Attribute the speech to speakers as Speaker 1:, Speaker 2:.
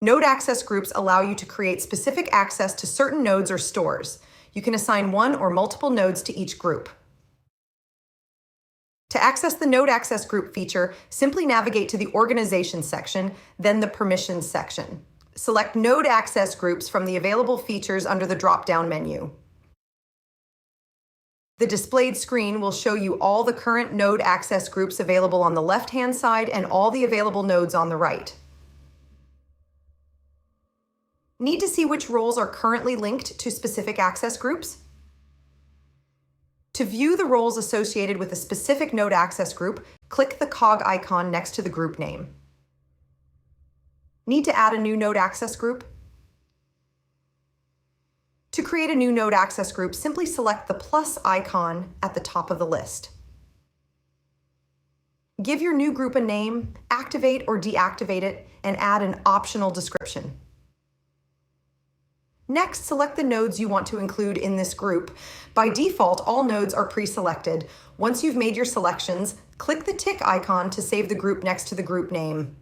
Speaker 1: Node access groups allow you to create specific access to certain nodes or stores. You can assign one or multiple nodes to each group. To access the Node Access Group feature, simply navigate to the Organization section, then the Permissions section. Select Node Access Groups from the available features under the drop-down menu. The displayed screen will show you all the current node access groups available on the left-hand side and all the available nodes on the right. Need to see which roles are currently linked to specific access groups? To view the roles associated with a specific node access group, click the cog icon next to the group name. Need to add a new node access group? To create a new node access group, simply select the plus icon at the top of the list. Give your new group a name, activate or deactivate it, and add an optional description. Next, select the nodes you want to include in this group. By default, all nodes are pre-selected. Once you've made your selections, click the tick icon to save the group next to the group name.